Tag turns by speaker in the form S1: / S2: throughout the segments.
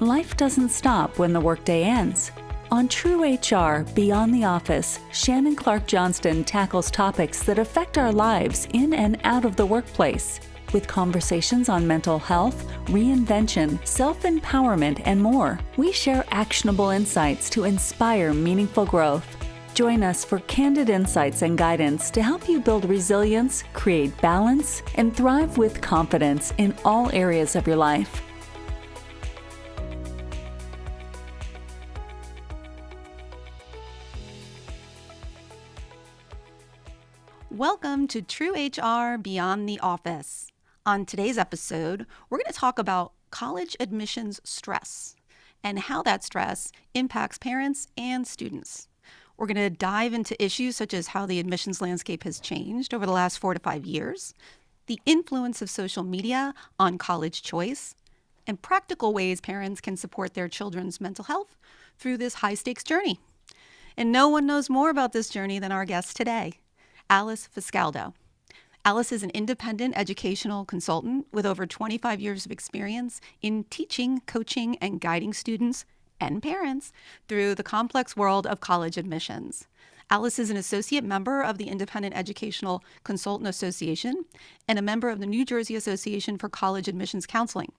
S1: Life doesn't stop when the workday ends. On True HR Beyond the Office, Shannon Clark Johnston tackles topics that affect our lives in and out of the workplace. With conversations on mental health, reinvention, self-empowerment, and more, we share actionable insights to inspire meaningful growth. Join us for candid insights and guidance to help you build resilience, create balance, and thrive with confidence in all areas of your life.
S2: Welcome to True HR Beyond the Office. On today's episode, we're going to talk about college admissions stress and how that stress impacts parents and students. We're going to dive into issues such as how the admissions landscape has changed over the last 4 to 5 years, the influence of social media on college choice, and practical ways parents can support their children's mental health through this high-stakes journey. And no one knows more about this journey than our guest today, Alice Fiscaldo. Alice is an independent educational consultant with over 25 years of experience in teaching, coaching, and guiding students and parents through the complex world of college admissions. Alice is an associate member of the Independent Educational Consultant Association and a member of the New Jersey Association for College Admissions Counseling.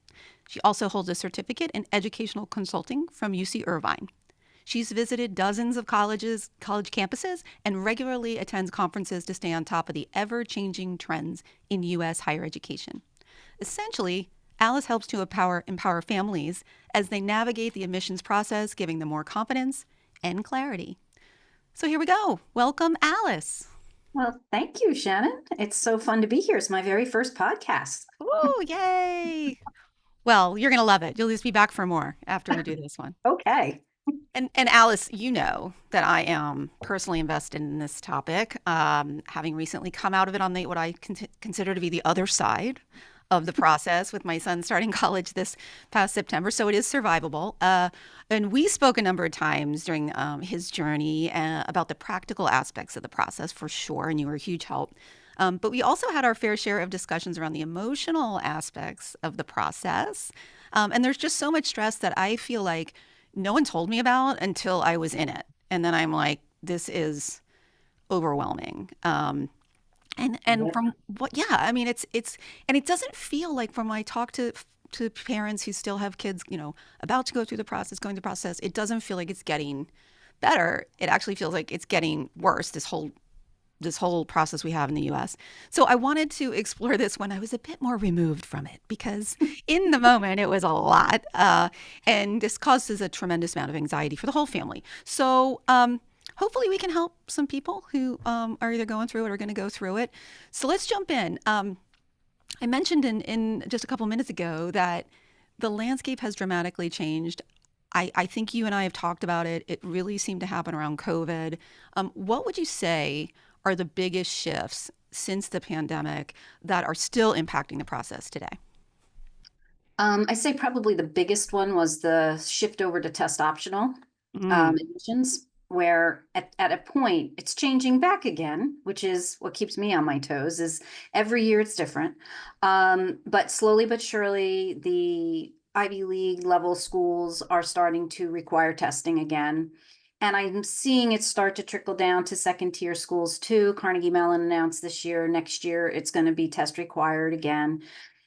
S2: She also holds a certificate in educational consulting from UC Irvine. She's visited dozens of college campuses, and regularly attends conferences to stay on top of the ever-changing trends in U.S. higher education. Essentially, Alice helps to empower families as they navigate the admissions process, giving them more confidence and clarity. So here we go. Welcome, Alice.
S3: Well, thank you, Shannon. It's so fun to be here. It's my very first podcast.
S2: Ooh, yay. Well, you're going to love it. You'll just be back for more after we do this one.
S3: Okay.
S2: And Alice, you know that I am personally invested in this topic, having recently come out of it on what I consider to be the other side of the process with my son starting college this past September. So it is survivable. And we spoke a number of times during his journey about the practical aspects of the process for sure, and you were a huge help. But we also had our fair share of discussions around the emotional aspects of the process. And there's just so much stress that I feel like no one told me about until I was in it. And then I'm like, this is overwhelming. And from what, I mean, it's, and it doesn't feel like from when I talk to parents who still have kids, about to go through the process, going through the process, it doesn't feel like it's getting better. It actually feels like it's getting worse, this whole process we have in the US. So I wanted to explore this when I was a bit more removed from it, because in the moment it was a lot, and this causes a tremendous amount of anxiety for the whole family. So hopefully we can help some people who are either going through it or going to go through it. So let's jump in. I mentioned in just a couple minutes ago that the landscape has dramatically changed. I think you and I have talked about it. It really seemed to happen around COVID. What would you say are the biggest shifts since the pandemic that are still impacting the process today?
S3: I say probably the biggest one was the shift over to test optional admissions, where at a point it's changing back again, which is what keeps me on my toes. Is every year it's different, but slowly but surely the Ivy League level schools are starting to require testing again. And I'm seeing it start to trickle down to second tier schools too. Carnegie Mellon announced this year, next year, it's going to be test required again.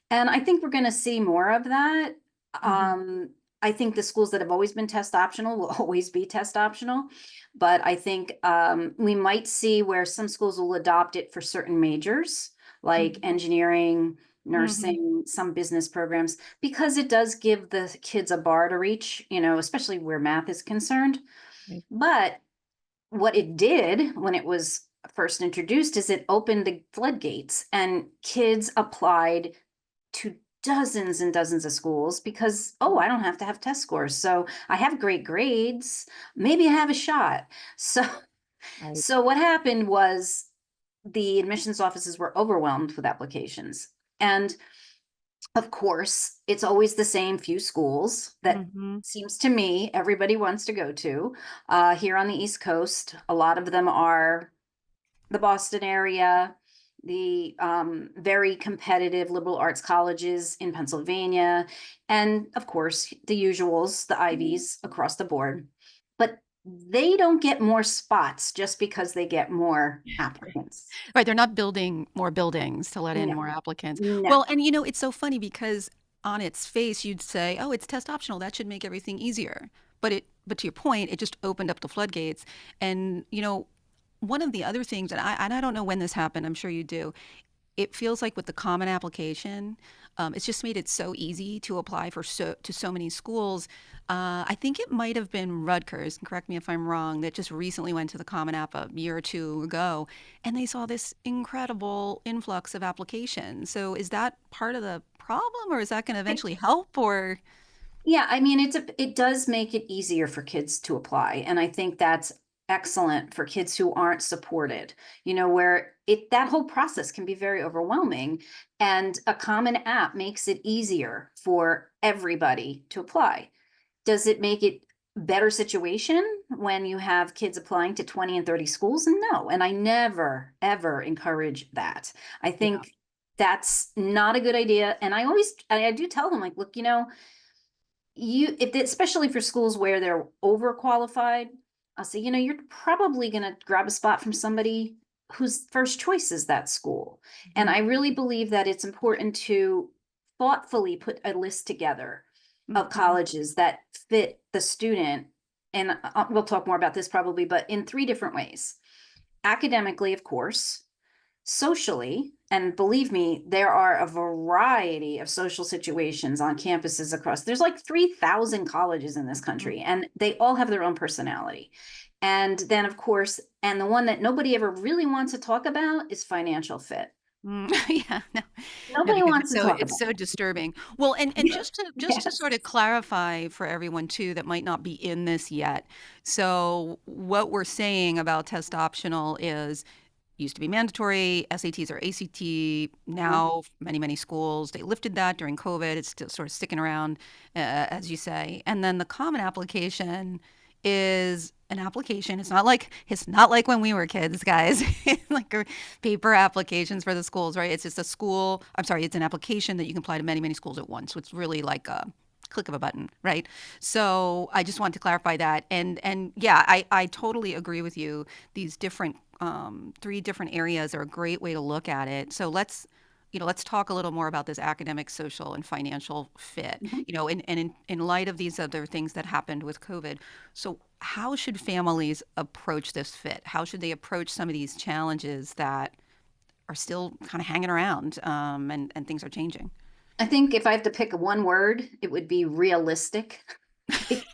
S3: And I think we're going to see more of that. I think the schools that have always been test optional will always be test optional. But I think we might see where some schools will adopt it for certain majors, like engineering, nursing, some business programs, because it does give the kids a bar to reach, especially where math is concerned. But what it did when it was first introduced is it opened the floodgates, and kids applied to dozens and dozens of schools because, I don't have to have test scores. So I have great grades. Maybe I have a shot. So what happened was the admissions offices were overwhelmed with applications. And of course, it's always the same few schools that seems to me everybody wants to go to. Here on the East Coast, a lot of them are the Boston area, the very competitive liberal arts colleges in Pennsylvania, and of course, the usuals, the Ivies across the board. But they don't get more spots just because they get more applicants.
S2: Right, they're not building more buildings to let in
S3: No,
S2: more applicants.
S3: no.
S2: Well, and it's so funny because on its face you'd say, "Oh, it's test optional. That should make everything easier." But to your point, it just opened up the floodgates. And one of the other things, and I don't know when this happened, I'm sure you do. It feels like with the Common Application, it's just made it so easy to apply to so many schools. I think it might have been Rutgers, and correct me if I'm wrong, that just recently went to the Common App a year or two ago, and they saw this incredible influx of applications. So is that part of the problem, or is that going to eventually help? Or
S3: Yeah, I mean, it does make it easier for kids to apply, and I think that's excellent for kids who aren't supported, where that whole process can be very overwhelming, and a common app makes it easier for everybody to apply. Does it make it better situation when you have kids applying to 20 and 30 schools? No, and I never, ever encourage that. I
S2: yeah,
S3: think that's not a good idea, and I do tell them, like, look, especially for schools where they're overqualified, I'll say, you're probably going to grab a spot from somebody whose first choice is that school. And
S2: mhm,
S3: I really believe that it's important to thoughtfully put a list together of
S2: mhm,
S3: colleges that fit the student. And we'll talk more about this probably, but in three different ways. Academically, of course, socially, and believe me, there are a variety of social situations on campuses there's like 3,000 colleges in this
S2: mhm.
S3: country, and they all have their own personality. And then, of course, and the one that nobody ever really wants to talk about is financial fit.
S2: Yeah, no, no,
S3: Nobody
S2: because
S3: wants
S2: it's
S3: to
S2: so
S3: talk
S2: it's
S3: about
S2: so disturbing. Well, and
S3: it.
S2: just to
S3: Yes.
S2: sort of clarify for everyone too that might not be in this yet. So what we're saying about test optional is used to be mandatory, SATs or ACT.
S3: Mhm.
S2: Now, many schools, they lifted that during COVID. It's still sort of sticking around, as you say. And then the Common Application is an application. It's not like when we were kids, guys, like paper applications for the schools, right? It's just a school. I'm sorry, it's an application that you can apply to many schools at once. So it's really like a click of a button, right? So I just want to clarify that. And yeah, I totally agree with you. These different three different areas are a great way to look at it. So let's talk a little more about this academic, social, and financial fit.
S3: Mhm.
S2: In light of these other things that happened with COVID. So how should families approach this fit? How should they approach some of these challenges that are still kind of hanging around, and things are changing?
S3: I think if I have to pick one word, it would be realistic. Like,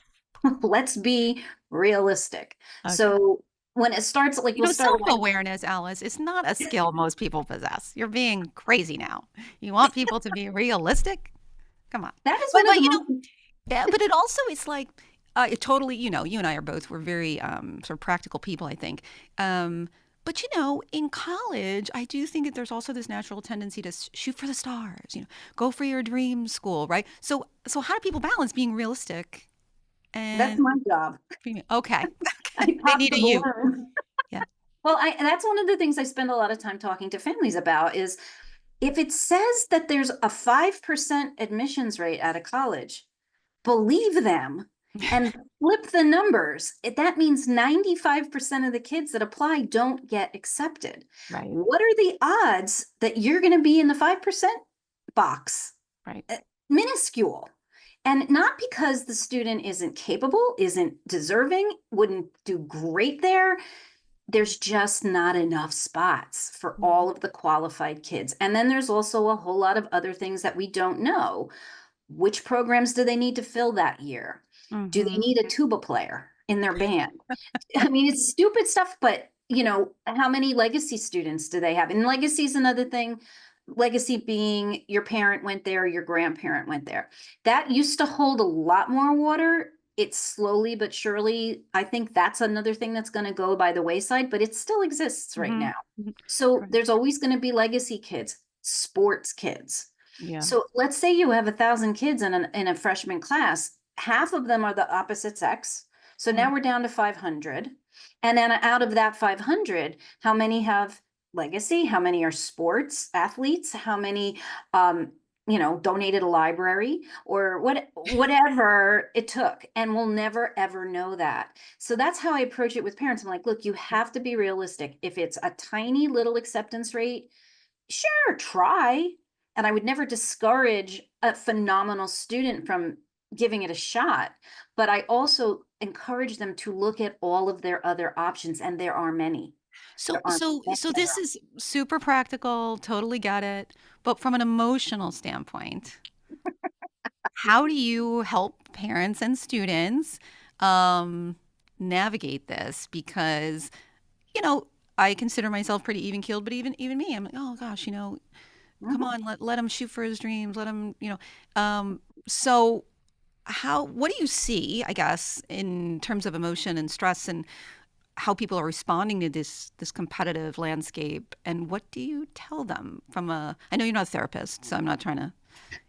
S3: let's be realistic.
S2: Okay.
S3: So when it starts, like, we'll start with
S2: Self-awareness, Alice, is not a skill most people possess. You're being crazy now. You want people to be realistic? Come on.
S3: that is
S2: But
S3: one of
S2: but
S3: the
S2: you know,
S3: most.
S2: yeah, but it also it's like it totally, you and I we're very sort of practical people, I think. But in college, I do think that there's also this natural tendency to shoot for the stars, go for your dream school, right? So how do people balance being realistic
S3: That's
S2: and
S3: my job.
S2: okay.
S3: I
S2: They
S3: pop
S2: need
S3: the
S2: a you.
S3: balloon.
S2: Yeah.
S3: Well, and that's one of the things I spend a lot of time talking to families about is if it says that there's a 5% admissions rate at a college, believe them and flip the numbers. That means 95% of the kids that apply don't get accepted.
S2: Right.
S3: What are the odds that you're going to be in the 5% box?
S2: Right.
S3: Minuscule. And not because the student isn't capable, isn't deserving, wouldn't do great there. There's just not enough spots for all of the qualified kids. And then there's also a whole lot of other things that we don't know. Which programs do they need to fill that year? Do they
S2: Mm-hmm.
S3: need a tuba player in their band? I mean, it's stupid stuff, but how many legacy students do they have? And legacy is another thing. Legacy being your parent went there, your grandparent went there. That used to hold a lot more water. It's slowly but surely, I think that's another thing that's going to go by the wayside, but it still exists right
S2: Mm-hmm.
S3: now.
S2: Hmm.
S3: So
S2: Right.
S3: there's always going to be legacy kids, sports kids.
S2: Yeah.
S3: So let's say you have 1,000 kids in a freshman class, half of them are the opposite sex. So now
S2: Mm.
S3: we're down to 500. And then out of that 500, how many have legacy, how many are sports athletes, how many donated a library or whatever it took. And we'll never ever know that. So that's how I approach it with parents. I'm like, look, you have to be realistic. If it's a tiny little acceptance rate, sure, try. And I would never discourage a phenomenal student from giving it a shot. But I also encourage them to look at all of their other options, and there are many.
S2: So
S3: There are
S2: so
S3: many
S2: so
S3: other
S2: this is super practical, totally get it. But from an emotional standpoint, how do you help parents and students um, navigate this? Because, you know, I consider myself pretty even keeled, but even me, I'm like, oh gosh, come
S3: options.
S2: on, let him shoot for his dreams, let him, so how what do you see, I guess, in terms of emotion and stress and how people are responding to this competitive landscape, and what do you tell them from a I know you're not a therapist, so I'm not trying to,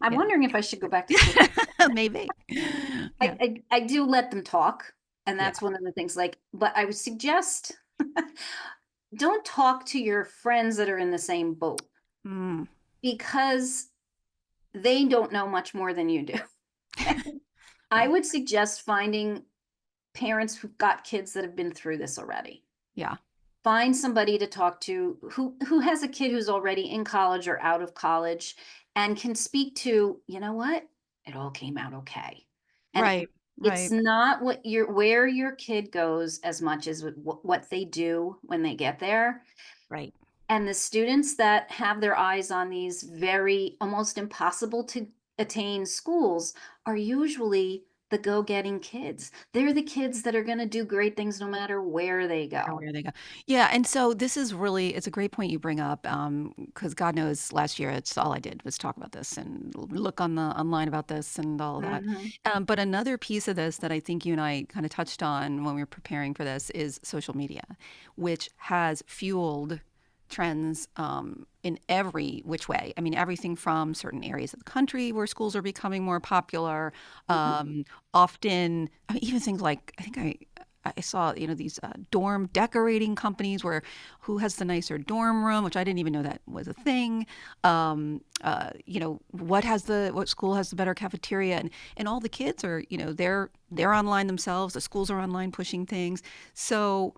S3: I'm
S2: you
S3: wondering if I should go back to school.
S2: know, maybe. Yeah.
S3: I do let them talk, and
S2: Yeah.
S3: that's one of the things, like, but I would suggest don't talk to your friends that are in the same boat
S2: Mm,
S3: because they don't know much more than you do. I
S2: right.
S3: would suggest finding parents who've got kids that have been through this already.
S2: Yeah.
S3: Find somebody to talk to who has a kid who's already in college or out of college and can speak to, you know what? It all came out okay. And
S2: Right.
S3: it's
S2: Right.
S3: not where your kid goes as much as what they do when they get there.
S2: Right.
S3: And the students that have their eyes on these very almost impossible to attain schools are usually the go-getting kids. They're the kids that are going to do great things no matter where they
S2: Or
S3: go.
S2: where they go. Yeah, and so this is really it's a great point you bring up, because God knows last year it's all I did was talk about this and look on the online about this and all of that.
S3: Mhm.
S2: But another piece of this that I think you and I kind of touched on when we were preparing for this is social media, which has fueled trends in every which way. I mean, everything from certain areas of the country where schools are becoming more popular,
S3: Mhm.
S2: often, I mean, even things like I saw, these dorm decorating companies where who has the nicer dorm room, which I didn't even know that was a thing. What school has the better cafeteria, and all the kids are, they're online themselves. The schools are online pushing things. So,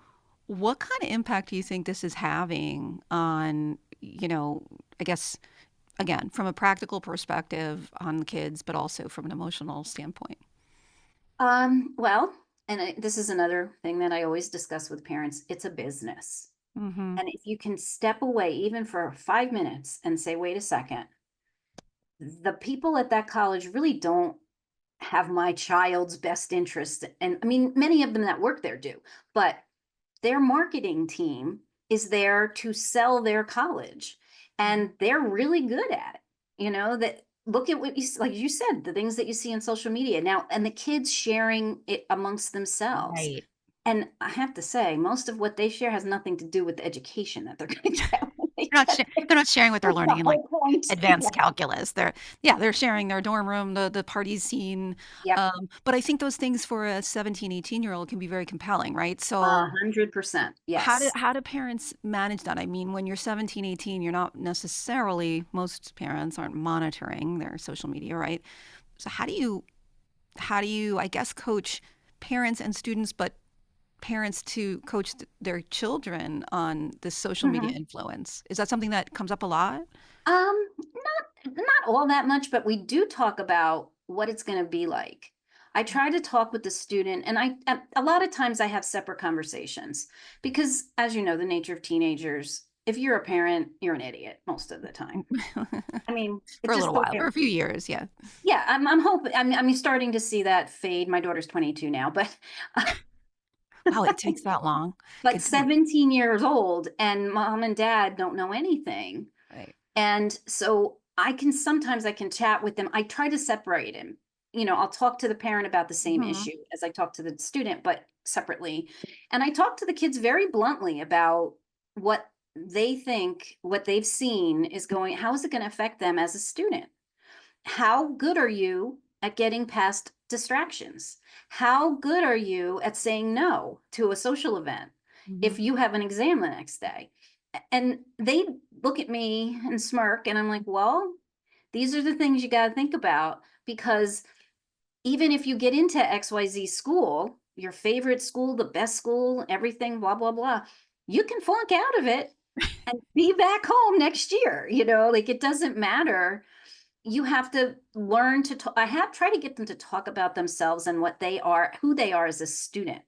S2: what kind of impact do you think this is having on, I guess again from a practical perspective on the kids, but also from an emotional standpoint?
S3: Well, and this is another thing that I always discuss with parents. It's a business.
S2: Mm-hmm.
S3: And if you can step away even for 5 minutes and say, wait a second, the people at that college really don't have my child's best interest. And I mean, many of them that work there do, but their marketing team is there to sell their college and they're really good at it. That look at what like you said, the things that you see on social media now, and the kids sharing it amongst themselves.
S2: Right.
S3: And I have to say, most of what they share has nothing to do with the education that they're going to get when they
S2: They're not
S3: get
S2: sha
S3: there.
S2: they're not sharing what they're
S3: That's the
S2: learning in, like,
S3: whole point. Yeah.
S2: advanced calculus. They're sharing their dorm room, the party scene,
S3: Yep.
S2: but I think those things for a 17, 18-year-old can be very compelling, right? So,
S3: 100%.
S2: how do
S3: Yes.
S2: how do parents manage that? I mean, when you're 17, 18, you're not necessarily most parents aren't monitoring their social media, right? So how do you, I guess, coach parents and students, but parents to coach their children on this social media
S3: Mhm.
S2: influence? Is that something that comes up a lot?
S3: Not all that much, but we do talk about what it's going to be like. I try to talk with the student, and a lot of times I have separate conversations because, as you know, the nature of teenagers. If you're a parent, you're an idiot most of the time. I mean,
S2: For
S3: it's
S2: a
S3: just
S2: little
S3: the
S2: while,
S3: way.
S2: for a few years, yeah.
S3: Yeah, I'm hoping. I'm starting to see that fade. My daughter's 22 now, but
S2: Wow, it takes that long.
S3: but
S2: Good grief.
S3: 17 years old, and mom and dad don't know anything.
S2: Right.
S3: And so I can chat with them. I try to separate him. I'll talk to the parent about the same
S2: Mhm.
S3: issue as I talk to the student, but separately. And I talk to the kids very bluntly about what they think, what they've seen is going, how is it going to affect them as a student? How good are you at getting past distractions? How good are you at saying no to a social event
S2: Mhm.
S3: if you have an exam the next day? And they look at me and smirk, and I'm like, well, these are the things you got to think about, because even if you get into XYZ school, your favorite school, the best school, everything, blah, blah, blah, you can flunk out of it and be back home next year. Like, it doesn't matter. You have to learn to talk. I have tried to get them to talk about themselves and what they are, who they are as a student,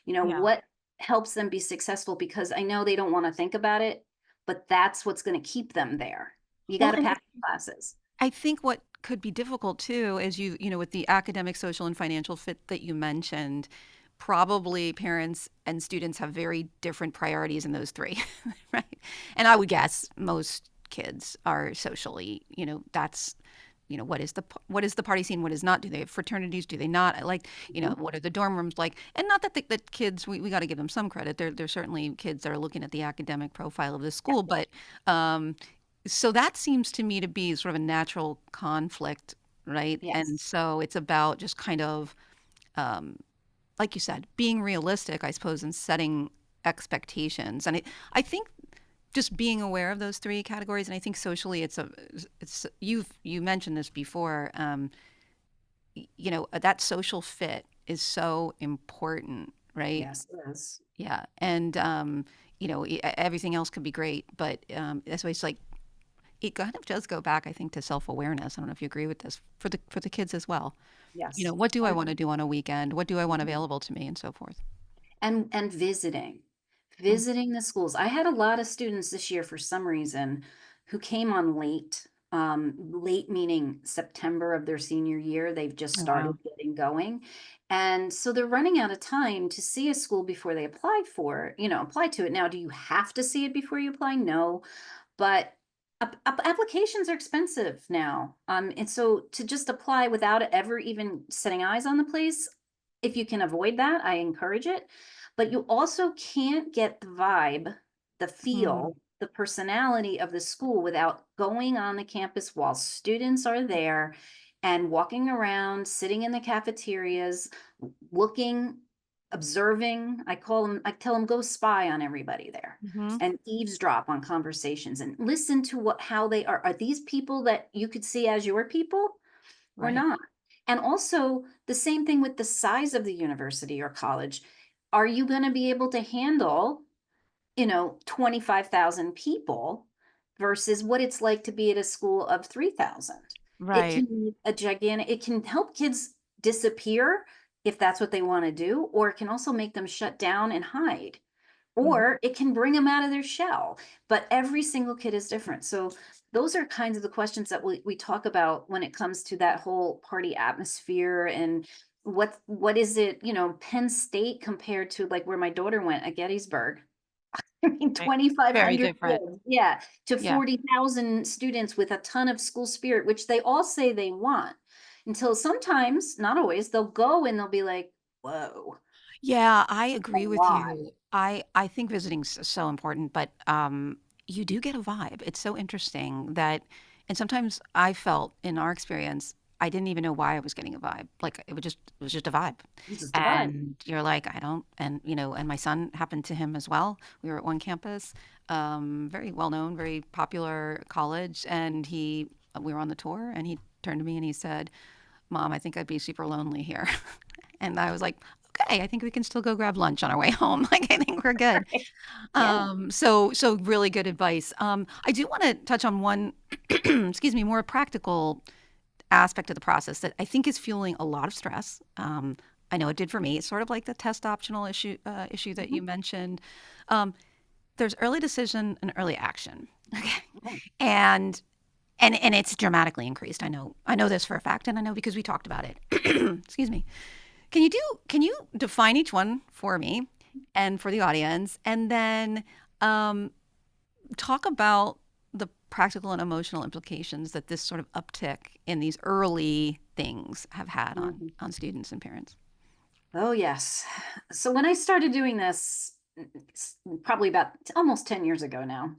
S2: Yeah.
S3: what helps them be successful, because I know they don't want to think about it, but that's what's going to keep them there. You got
S2: Well,
S3: to
S2: and
S3: pack classes.
S2: I think what could be difficult too is with the academic, social, and financial fit that you mentioned, probably parents and students have very different priorities in those three, right? And I would guess most kids are socially, that's, what is the party scene? What is not? Do they have fraternities? Do they not? Like,
S3: Mhm.
S2: what are the dorm rooms like? And not that that kids, we got to give them some credit. There's certainly kids that are looking at the academic profile of the school, but um, so that seems to me to be sort of a natural conflict, right? And
S3: Yes.
S2: so it's about just kind of, um, like you said, being realistic, I suppose, and setting expectations. And I think just being aware of those three categories, and I think socially, you mentioned this before. That social fit is so important, right?
S3: Yes, it is.
S2: Yeah, and everything else could be great, but that's why it's like it kind of does go back, I think, to self-awareness. I don't know if you agree with this for the kids as well.
S3: Yes.
S2: What do I want to do on a weekend? What do I want
S3: Mhm.
S2: available to me, and so forth.
S3: And
S2: Mm.
S3: visiting the schools. I had a lot of students this year, for some reason, who came on late. Late meaning September of their senior year. They've just
S2: Oh,
S3: started
S2: wow.
S3: getting going. And so they're running out of time to see a school before they apply to it. Now, do you have to see it before you apply? No, but applications are expensive now. And so to just apply without ever even setting eyes on the place, if you can avoid that, I encourage it. But you also can't get the vibe, the
S2: Mm.
S3: feel, the personality of the school without going on the campus while students are there and walking around, sitting in the cafeterias, looking, observing. I tell them, go spy on everybody there
S2: Hmm.
S3: and eavesdrop on conversations and listen to how they are. Are these people that you could see as your people or
S2: Right.
S3: not? And also the same thing with the size of the university or college. Are you going to be able to handle, 25,000 people versus what it's like to be at a school of 3,000? It
S2: Right.
S3: can be it can help kids disappear if that's what they want to do, or it can also make them shut down and hide,
S2: Hmm.
S3: or it can bring them out of their shell. But every single kid is different. So those are kinds of the questions that we talk about when it comes to that whole party atmosphere. And what is it, Penn State compared to like where my daughter went at Gettysburg. I mean,
S2: Right. Very
S3: 2,500
S2: different.
S3: kids, yeah, to
S2: Yeah.
S3: 40,000 students with a ton of school spirit, which they all say they want. Until sometimes, not always, they'll go and they'll be like, whoa,
S2: Yeah, I
S3: a
S2: agree with
S3: lot.
S2: you. I think visiting's so important, but you do get a vibe. It's so interesting that, and sometimes I felt in our experience, I didn't even know why I was getting a vibe. Like it was just a vibe.
S3: This is divide.
S2: And you're like, I don't, and my son happened to him as well. We were at one campus, very well known, very popular college, and we were on the tour, and he turned to me and he said, Mom, I think I'd be super lonely here. And I was like, okay, I think we can still go grab lunch on our way home. Like, I think we're good.
S3: Yeah.
S2: So really good advice. I do want to touch on one, excuse me, more practical aspect of the process that I think is fueling a lot of stress. I know it did for me. It's sort of like the test optional issue that
S3: Mhm.
S2: you mentioned. Um, there's early decision and early action. Okay.
S3: Yeah.
S2: And and it's dramatically increased. I know this for a fact, and I know because we talked about it. Excuse me. Can you define each one for me and for the audience, and then um, talk about the practical and emotional implications that this sort of uptick in these early things have had on
S3: Mhm.
S2: on students and parents?
S3: Oh, yes. So when I started doing this, probably about almost 10 years ago now,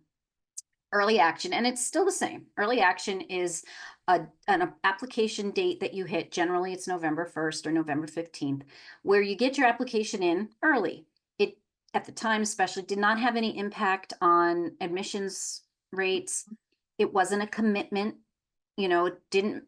S3: early action, and it's still the same. Early action is an application date that you hit. Generally, it's November 1st or November 15th, where you get your application in early. It at the time especially, did not have any impact on admissions rates. It wasn't a commitment. It didn't,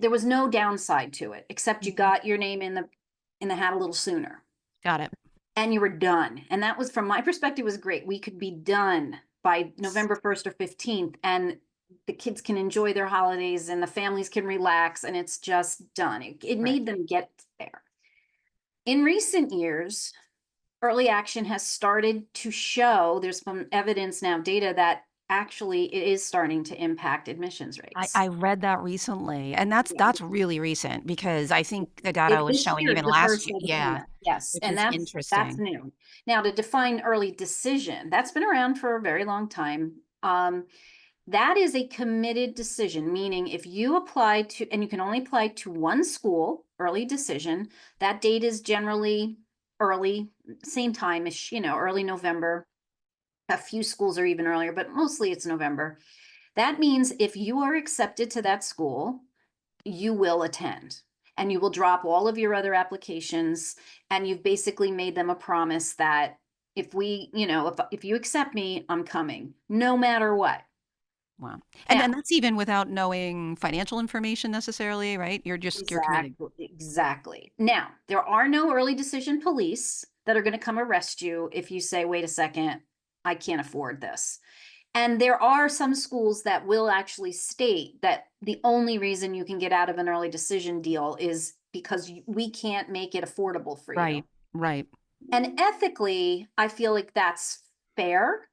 S3: there was no downside to it, except you got your name in the hat a little sooner.
S2: Got it.
S3: And you were done. And that was, from my perspective, was great. We could be done by November 1st or 15th, and the kids can enjoy their holidays and the families can relax, and it's just done. It made them get there. In recent years, early action has started to show, there's some evidence now, data, that actually it is starting to impact admissions rates.
S2: I read that recently, and
S3: Yeah.
S2: that's really recent because I think the data was
S3: This
S2: showing
S3: year is
S2: even
S3: the
S2: last
S3: first
S2: year.
S3: I've seen
S2: Yeah,
S3: that. Yes,
S2: which
S3: and
S2: is
S3: that's
S2: interesting.
S3: new. Now, to define early decision, that's been around for a very long time. That is a committed decision, meaning if you apply to, and you can only apply to one school, early decision, that date is generally early, same time as, early November. A few schools are even earlier, but mostly it's November. That means if you are accepted to that school, you will attend, and you will drop all of your other applications, and you've basically made them a promise that if you accept me, I'm coming, no matter what.
S2: Wow. And then
S3: Now,
S2: that's even without knowing financial information necessarily, right? You're committed.
S3: exactly. Now, there are no early decision police that are going to come arrest you if you say, wait a second, I can't afford this. And there are some schools that will actually state that the only reason you can get out of an early decision deal is because we can't make it affordable for you.
S2: Right, right.
S3: And ethically, I feel like that's fair,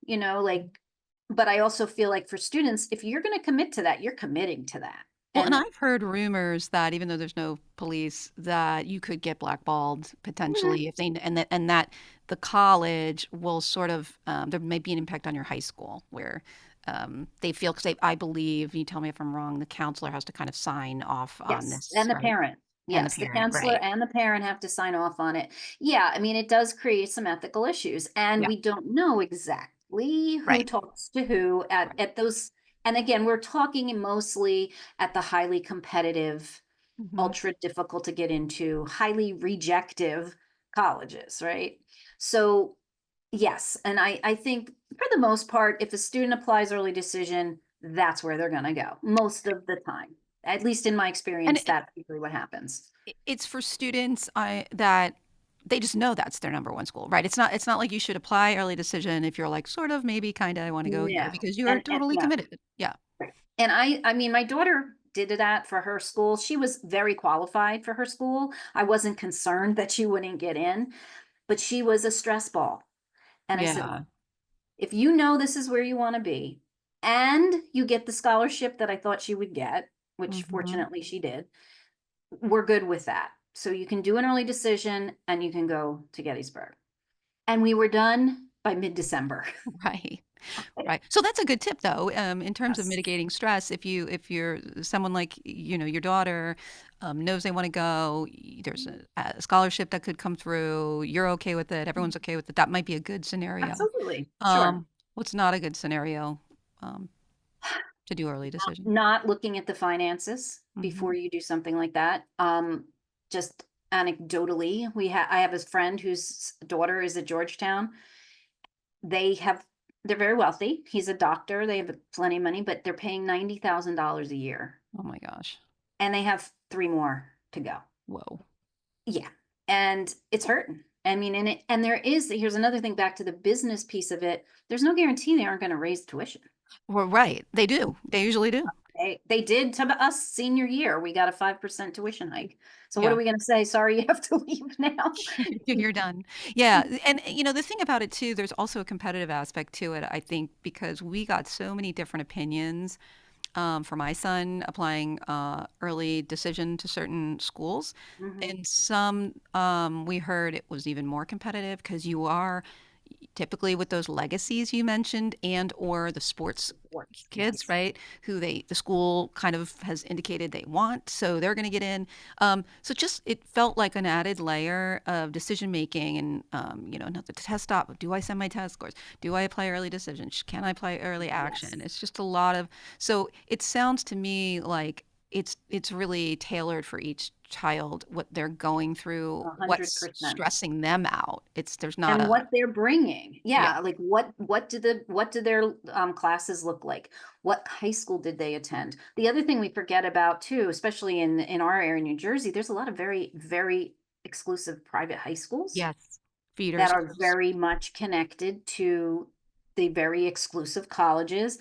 S3: but I also feel like for students, if you're going to commit to that, you're committing to that.
S2: Well, and I've heard rumors that even though there's no police, that you could get blackballed potentially if they and that the college will sort of there may be an impact on your high school where they feel because I believe, you tell me if I'm wrong, the counselor has to kind of sign off on
S3: Yes,
S2: this,
S3: and the
S2: right?
S3: parent.
S2: And the
S3: Yes, the
S2: parent,
S3: counselor
S2: right?
S3: and the parent have to sign off on it. Yeah, I mean, it does create some ethical issues, and
S2: Yeah,
S3: we don't know exactly who
S2: right,
S3: talks to who
S2: right.
S3: at those. And again, we're talking mostly at the highly competitive,
S2: Hmm.
S3: ultra difficult to get into, highly rejective colleges, right? So yes, and I think for the most part, if a student applies early decision, that's where they're gonna go most of the time. At least in my
S2: And
S3: experience, that's usually what happens.
S2: it's for students that they just know that's their number one school, right? It's not like you should apply early decision if you're like sort of maybe kind of I want to go here
S3: No,
S2: because you are
S3: and
S2: totally
S3: no.
S2: committed. Yeah.
S3: And I mean, my daughter did that for her school. She was very qualified for her school. I wasn't concerned that she wouldn't get in, but she was a stress ball. And I said,
S2: Yeah.
S3: if you know this is where you want to be, and you get the scholarship that I thought she would get, which
S2: Hmm.
S3: fortunately she did, we're good with that. So you can do an early decision and you can go to Gettysburg. And we were done by mid-December.
S2: Right. Right. So that's a good tip though, in terms of
S3: Yes.
S2: mitigating stress. If you're someone like, your daughter, knows they want to go, there's a scholarship that could come through, you're okay with it, everyone's okay with it. That might be a good scenario.
S3: Absolutely. Sure.
S2: What's not a good scenario, um, to do early decision?
S3: Not looking at the finances before
S2: Hmm.
S3: you do something like that. Just anecdotally, I have a friend whose daughter is at Georgetown. They're very wealthy. He's a doctor. They have plenty of money, but they're paying $90,000 a year,
S2: Oh my gosh.
S3: and they have three more to go.
S2: Whoa.
S3: Yeah. And it's hurting. I mean, here's another thing, back to the business piece of it. There's no guarantee they aren't going to raise tuition.
S2: Well, right. They do. They usually do.
S3: They did to us senior year. We got a 5% tuition hike. So what
S2: Yeah.
S3: are we going to say? Sorry, you have to leave now.
S2: You're done. Yeah. And the thing about it too, there's also a competitive aspect to it, I think, because we got so many different opinions, for my son applying early decision to certain schools.
S3: Mhm.
S2: And some, we heard it was even more competitive because you are typically with those legacies you mentioned and or the sports
S3: Sports,
S2: kids,
S3: yes.
S2: right? Who the school kind of has indicated they want, so they're going to get in. So just it felt like an added layer of decision making, and not the test stop. Do I send my test scores? Do I apply early decision? Can I apply early
S3: Yes.
S2: action? It's just a lot of. So it sounds to me like it's really tailored for each child, what they're going through, what's
S3: 100%.
S2: stressing them out. There's not
S3: And
S2: a,
S3: what they're bringing.
S2: yeah,
S3: Yeah, like what do their classes look like? What high school did they attend? The other thing we forget about too, especially in our area in New Jersey, there's a lot of very, very exclusive private high schools
S2: yes, feeder
S3: that are
S2: schools.
S3: very much connected to the very exclusive colleges.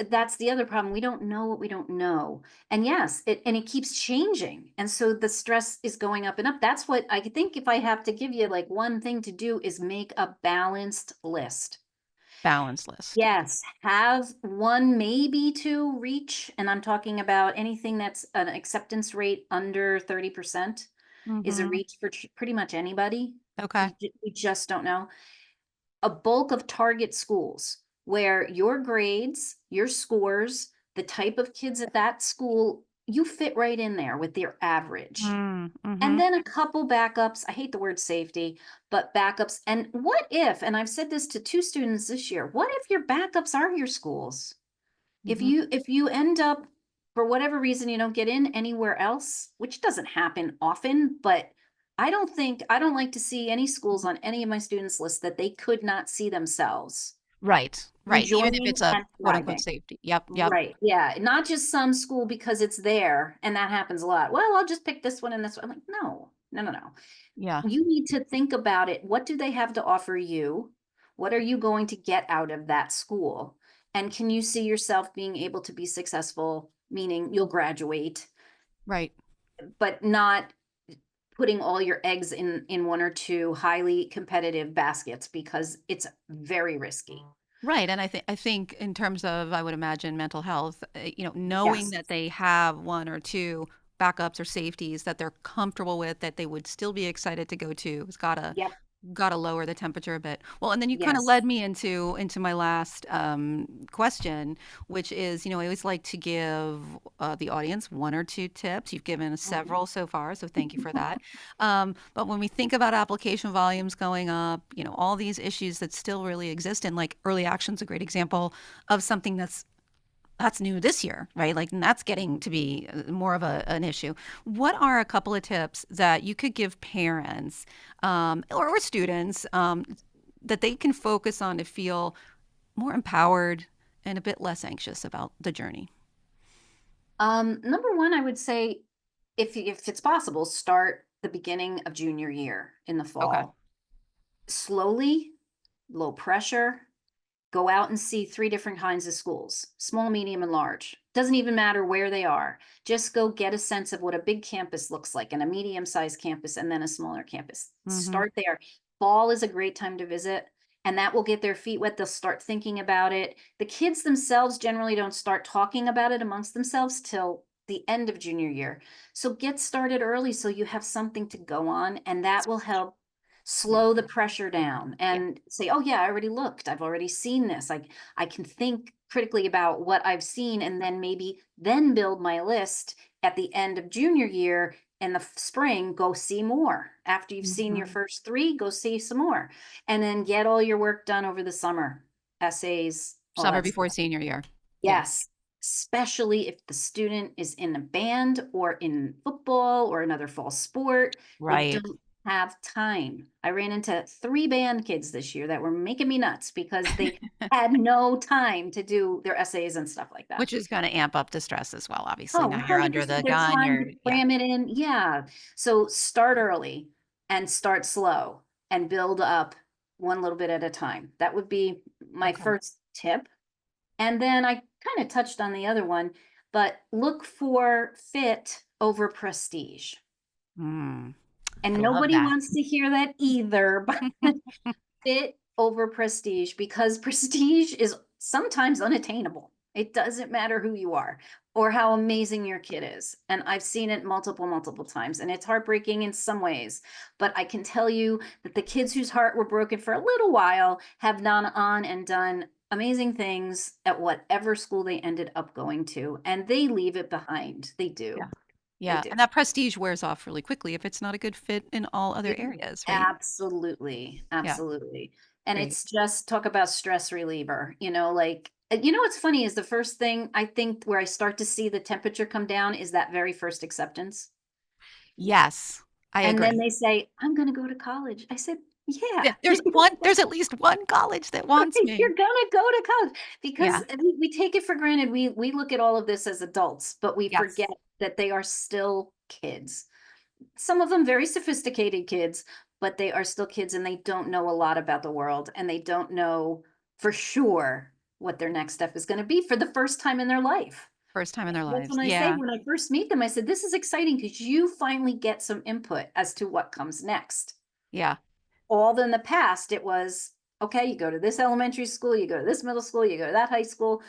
S3: That's the other problem. We don't know what we don't know. And yes, it keeps changing. And so the stress is going up and up. That's what I think if I have to give you like one thing to do is make a balanced list.
S2: Balance list.
S3: Yes, have one, maybe two reach, and I'm talking about anything that's an acceptance rate under 30% is a
S2: Mm-hmm.
S3: reach for pretty much anybody.
S2: Okay.
S3: We just don't know. A bulk of target schools where your grades, your scores, the type of kids at that school, you fit right in there with their average.
S2: Mm-hmm.
S3: And then a couple backups. I hate the word safety, but backups. And what if, and I've said this to two students this year, what if your backups are your schools?
S2: Mm-hmm.
S3: If you end up for whatever reason you don't get in anywhere else, which doesn't happen often, but I don't like to see any schools on any of my students' lists that they could not see themselves
S2: Right, right. Even if
S3: enjoying
S2: it's a
S3: and
S2: quote unquote
S3: thriving.
S2: safety. Yep, yep.
S3: Right. Yeah. Not just some school because it's there, and that happens a lot. Well, I'll just pick this one and this one. I'm like, no, no, no, no.
S2: Yeah.
S3: You need to think about it. What do they have to offer you? What are you going to get out of that school? And can you see yourself being able to be successful, meaning you'll graduate,
S2: Right.
S3: but not putting all your eggs in one or two highly competitive baskets because it's very risky.
S2: Right. And I think in terms of, I would imagine, mental health, knowing
S3: Yes.
S2: that they have one or two backups or safeties that they're comfortable with, that they would still be excited to go to, has
S3: Yep.
S2: got to lower the temperature a bit. Well, and then you kind of
S3: Yes.
S2: led me into my last question, which is, I always like to give the audience one or two tips. You've given us
S3: Mhm.
S2: several so far, so thank you for that. But when we think about application volumes going up, all these issues that still really exist, and like early action's a great example of something that's new this year, right? Like, and that's getting to be more of an issue. What are a couple of tips that you could give parents or students that they can focus on to feel more empowered and a bit less anxious about the journey?
S3: Number one, I would say if it's possible, start the beginning of junior year in the
S2: Okay.
S3: fall. Slowly, low pressure, go out and see three different kinds of schools, small, medium, and large. Doesn't even matter where they are. Just go get a sense of what a big campus looks like and a medium-sized campus and then a smaller campus.
S2: Mm-hmm.
S3: Start there. Fall is a great time to visit, and that will get their feet wet. They'll start thinking about it. The kids themselves generally don't start talking about it amongst themselves till the end of junior year. So get started early so you have something to go on, and that will help
S2: Yeah.
S3: slow the pressure down
S2: Yeah.
S3: and say, oh yeah, I already looked, I've already seen this. I can think critically about what I've seen and then maybe then build my list at the end of junior year. In the spring, go see more. After you've seen your
S2: Mm-hmm.
S3: first three, go see some more, and then get all your work done over the summer, essays, all
S2: Summer
S3: that
S2: before
S3: stuff.
S2: senior year. Yeah.
S3: Yes, especially if the student is in a band or in football or another fall sport, they
S2: Right.
S3: don't have time. I ran into three band kids this year that were making me nuts because they had no time to do their essays and stuff like that.
S2: Which is going to amp up the stress as well, obviously.
S3: Oh,
S2: Now you're under
S3: 100%.
S2: the
S3: They're
S2: gun.
S3: trying
S2: You're,
S3: to
S2: yeah.
S3: cram it in. Yeah. So start early and start slow and build up one little bit at a time. That would be my
S2: Okay.
S3: first tip. And then I kind of touched on the other one, but look for fit over prestige.
S2: Mm, I
S3: And
S2: love
S3: nobody
S2: that.
S3: wants to hear that either, but fit over prestige because prestige is sometimes unattainable. It doesn't matter who you are or how amazing your kid is. And I've seen it multiple, multiple times, and it's heartbreaking in some ways. But I can tell you that the kids whose heart were broken for a little while have gone on and done amazing things at whatever school they ended up going to, and they leave it behind. They
S2: Yeah.
S3: do. They
S2: Yeah.
S3: do.
S2: And that prestige wears off really quickly if it's not a good fit in all other
S3: It
S2: areas, right?
S3: absolutely,
S2: Yeah.
S3: absolutely. And
S2: Great.
S3: it's just talk about stress reliever, like You know what's funny is the first thing I think where I start to see the temperature come down is that very first acceptance.
S2: Yes, I
S3: And then
S2: agree.
S3: they say, I'm going to go to college. I said,
S2: Yeah,
S3: yeah.
S2: there's at least one college that wants
S3: Right,
S2: me.
S3: you're gonna go to college because
S2: Yeah.
S3: we take it for granted. We look at all of this as adults, but we
S2: Yes.
S3: forget that they are still kids. Some of them very sophisticated kids, but they are still kids and they don't know a lot about the world and they don't know for sure what their next step is going to be for the first time in their life.
S2: First time in their
S3: That's
S2: lives.
S3: when I say
S2: Yeah.
S3: when I first meet them, I said, this is exciting because you finally get some input as to what comes next.
S2: Yeah.
S3: All in the past, it was, okay, you go to this elementary school, you go to this middle school, you go to that high school.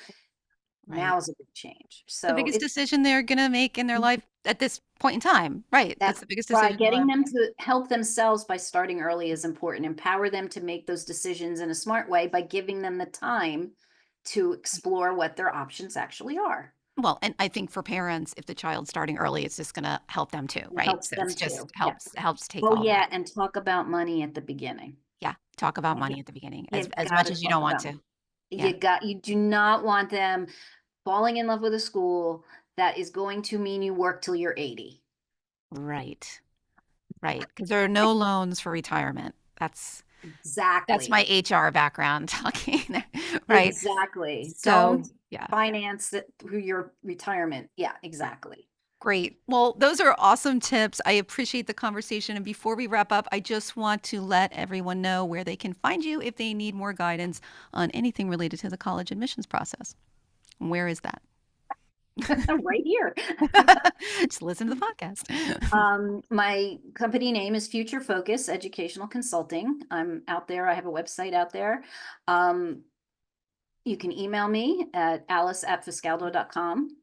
S2: Right.
S3: Now is a big change.
S2: The
S3: So
S2: biggest
S3: it's
S2: decision they're gonna make in their life at this point in time. Right. That's
S3: that's
S2: the biggest
S3: why
S2: decision they'll
S3: getting
S2: ever
S3: them
S2: make.
S3: to help themselves by starting early is important. Empower them to make those decisions in a smart way by giving them the time to explore what their options actually are.
S2: Well, and I think for parents, if the child's starting early, it's just gonna help them too,
S3: It
S2: right?
S3: helps
S2: So
S3: them
S2: it's just
S3: too. Yeah.
S2: helps take
S3: Oh
S2: all that.
S3: yeah, and talk about money at the beginning.
S2: Yeah. Talk about
S3: You
S2: money at the beginning
S3: you
S2: as
S3: got
S2: much
S3: to
S2: as you
S3: talk
S2: don't want
S3: about
S2: to. Yeah.
S3: you do not want them falling in love with a school that is going to mean you work till you're 80.
S2: Right. Right. Because there are no loans for retirement. That's my
S3: Exactly.
S2: HR background talking there, right?
S3: Exactly.
S2: So,
S3: Don't
S2: yeah,
S3: finance it through your retirement. Yeah, exactly.
S2: great. Well, those are awesome tips. I appreciate the conversation. And before we wrap up, I just want to let everyone know where they can find you if they need more guidance on anything related to the college admissions process. Where is that?
S3: Right here.
S2: Just listen to the podcast.
S3: My company name is Future Focus Educational Consulting. I'm out there. I have a website out there. You can email me at alice@fiscaldo.com.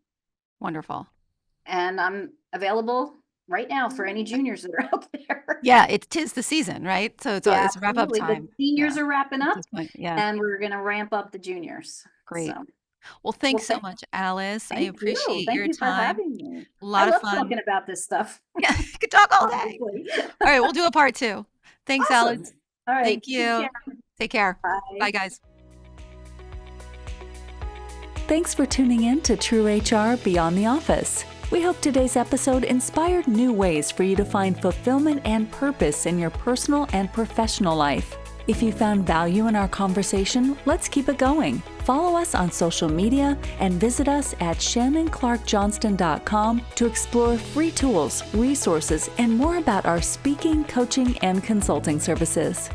S2: Wonderful.
S3: And I'm available right now for any juniors that are out there.
S2: Yeah, tis the season, right? So
S3: Yeah,
S2: it's wrap up
S3: absolutely. The
S2: time. Yeah,
S3: seniors are wrapping
S2: at
S3: up
S2: this point. Yeah,
S3: and we're going to ramp up the juniors.
S2: great.
S3: So,
S2: Well,
S3: well,
S2: thanks so much, Alice. I
S3: thank you.
S2: appreciate
S3: Thank
S2: your
S3: you for
S2: time.
S3: having me.
S2: A
S3: I
S2: lot of
S3: love
S2: fun.
S3: talking about this stuff,
S2: Yeah, I could talk all day.
S3: honestly.
S2: All right, we'll do a part two. Thanks,
S3: Awesome.
S2: Alice.
S3: All right.
S2: Thank
S3: Take
S2: you.
S3: care.
S2: Take care.
S3: Bye.
S2: Bye, guys.
S1: Thanks for tuning in to True HR Beyond the Office. We hope today's episode inspired new ways for you to find fulfillment and purpose in your personal and professional life. If you found value in our conversation, let's keep it going. Follow us on social media and visit us at ShannonClarkJohnston.com to explore free tools, resources, and more about our speaking, coaching, and consulting services.